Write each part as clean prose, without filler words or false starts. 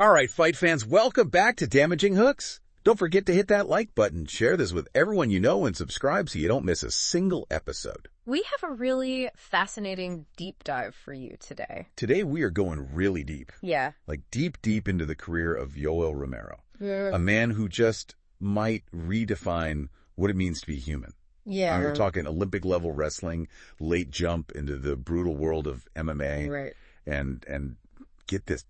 All right, fight fans, welcome back to Damaging Hooks. Don't forget to hit that like button, share this with everyone you know, and subscribe so you don't miss a single episode. We have a really fascinating deep dive for you today. Today we are going really deep. Yeah. Like deep into the career of Yoel Romero. A man who just might redefine what it means to be human. Yeah. We're talking Olympic level wrestling, late jump into the brutal world of MMA. Right. And get this,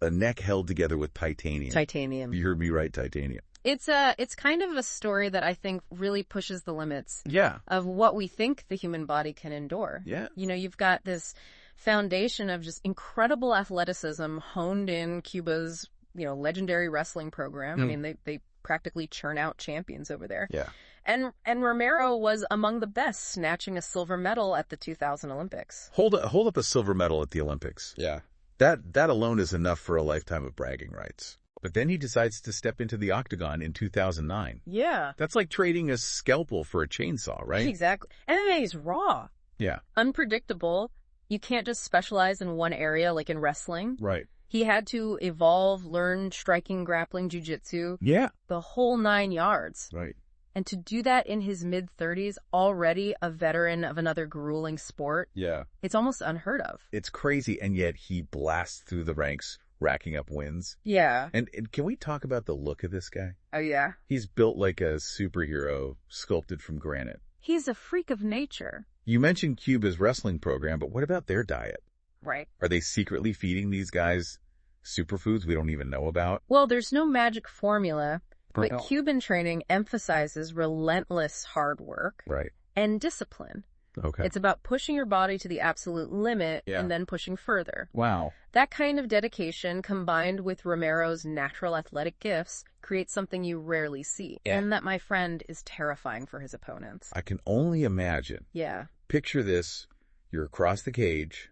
a neck held together with titanium. Titanium. You heard me right, titanium. It's kind of a story that I think really pushes the limits Yeah. of what we think the human body can endure. Yeah. You know, you've got this foundation of just incredible athleticism honed in Cuba's, legendary wrestling program. I mean, they practically churn out champions over there. Yeah. And Romero was among the best, snatching a silver medal at the 2000 Olympics. Hold up a silver medal at the Olympics. Yeah. That alone is enough for a lifetime of bragging rights. But then he decides to step into the octagon in 2009. Yeah. That's like trading a scalpel for a chainsaw, right? Exactly. MMA is raw. Yeah. Unpredictable. You can't just specialize in one area like in wrestling. Right. He had to evolve, learn striking, grappling, jiu-jitsu, Yeah. the whole 9 yards. Right. And to do that in his mid-30s, already a veteran of another grueling sport, Yeah. it's almost unheard of. It's crazy, and yet he blasts through the ranks, racking up wins. Yeah. And can we talk about the look of this guy? Oh, yeah. He's built like a superhero, sculpted from granite. He's a freak of nature. You mentioned Cuba's wrestling program, but what about their diet? Right. Are they secretly feeding these guys superfoods we don't even know about? Well, there's no magic formula, but No. Cuban training emphasizes relentless hard work Right. and discipline. Okay. It's about pushing your body to the absolute limit Yeah. and then pushing further. Wow. That kind of dedication, combined with Romero's natural athletic gifts, creates something you rarely see. Yeah. And that, my friend, is terrifying for his opponents. I can only imagine. Yeah. Picture this. You're across the cage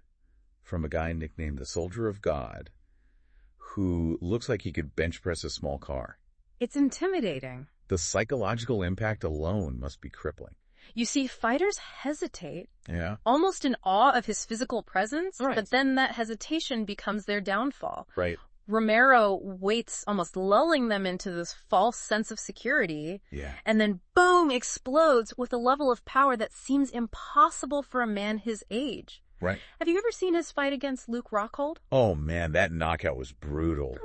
from a guy nicknamed the Soldier of God who looks like he could bench press a small car. It's intimidating. The psychological impact alone must be crippling. You see, fighters hesitate, Yeah. almost in awe of his physical presence, Right. but then that hesitation becomes their downfall. Right. Romero waits, almost lulling them into this false sense of security, Yeah. and then boom, explodes with a level of power that seems impossible for a man his age. Right. Have you ever seen his fight against Luke Rockhold? Oh man, that knockout was brutal.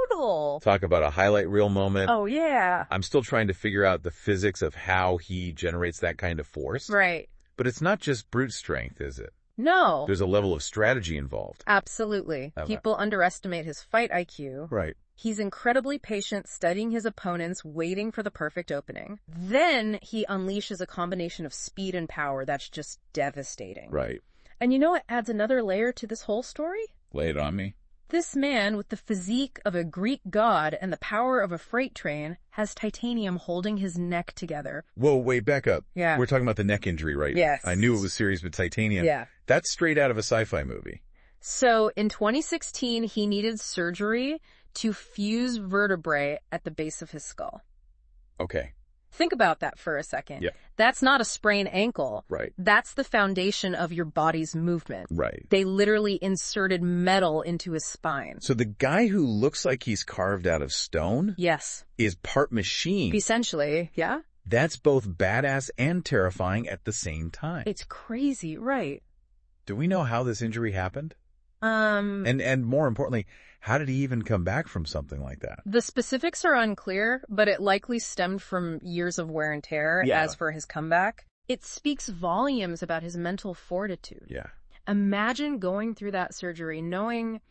Brutal. Talk about a highlight reel moment. Oh, yeah. I'm still trying to figure out the physics of how he generates that kind of force. Right. But it's not just brute strength, is it? No. There's a level of strategy involved. Absolutely. Okay. People underestimate his fight IQ. Right. He's incredibly patient, studying his opponents, waiting for the perfect opening. Then he unleashes a combination of speed and power that's just devastating. Right. And you know what adds another layer to this whole story? Lay it on me. This man, with the physique of a Greek god and the power of a freight train, has titanium holding his neck together. Whoa, wait, back up. Yeah. We're talking about the neck injury, right? Yes. I knew it was serious, but titanium. Yeah. That's straight out of a sci-fi movie. So in 2016, he needed surgery to fuse vertebrae at the base of his skull. Okay. Think about that for a second. Yeah. That's not a sprained ankle. Right. That's the foundation of your body's movement. Right. They literally inserted metal into his spine. So the guy who looks like he's carved out of stone Yes. is part machine. Essentially, yeah? That's both badass and terrifying at the same time. It's crazy, right? Do we know how this injury happened? Um, And more importantly, how did he even come back from something like that? the specifics are unclear, but it likely stemmed from years of wear and tear. Yeah. As for his comeback, it speaks volumes about his mental fortitude. Yeah. Imagine going through that surgery knowing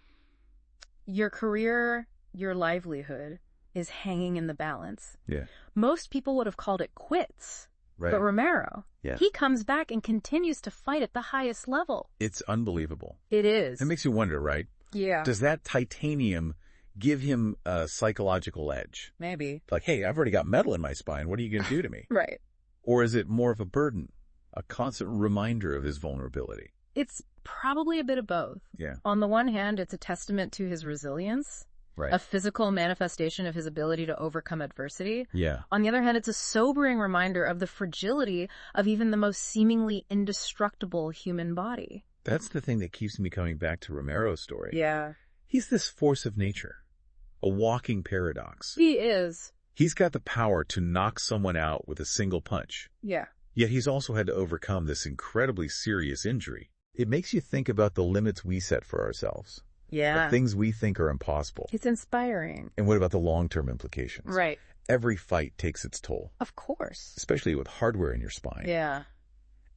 your career, your livelihood is hanging in the balance. Yeah. Most people would have called it quits. Right. But Romero, Yeah. he comes back and continues to fight at the highest level. It's unbelievable. It is. It makes you wonder, right? Yeah. Does that titanium give him a psychological edge? Maybe. Like, hey, I've already got metal in my spine. What are you going to do to me? Right. Or is it more of a burden, a constant reminder of his vulnerability? It's probably a bit of both. Yeah. On the one hand, it's a testament to his resilience, Right. a physical manifestation of his ability to overcome adversity. Yeah. On the other hand, it's a sobering reminder of the fragility of even the most seemingly indestructible human body. That's the thing that keeps me coming back to Romero's story. Yeah. He's this force of nature. a walking paradox. He is. He's got the power to knock someone out with a single punch. Yeah. Yet he's also had to overcome this incredibly serious injury. It makes you think about the limits we set for ourselves. Yeah. The things we think are impossible. He's inspiring. And what about the long-term implications? Right. Every fight takes its toll. Of course. Especially with hardware in your spine. Yeah.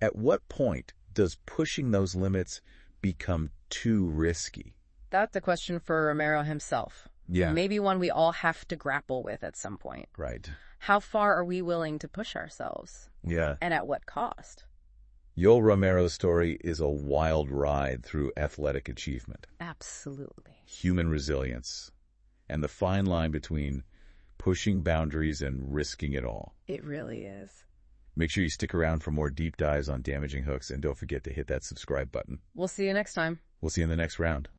At what point does pushing those limits become too risky? That's a question for Romero himself. Yeah. Maybe one we all have to grapple with at some point. Right. How far are we willing to push ourselves? Yeah. And at what cost? Yoel Romero's story is a wild ride through athletic achievement. Absolutely. Human resilience. And the fine line between pushing boundaries and risking it all. It really is. Make sure you stick around for more deep dives on damaging hooks, and don't forget to hit that subscribe button. We'll see you next time. We'll see you in the next round.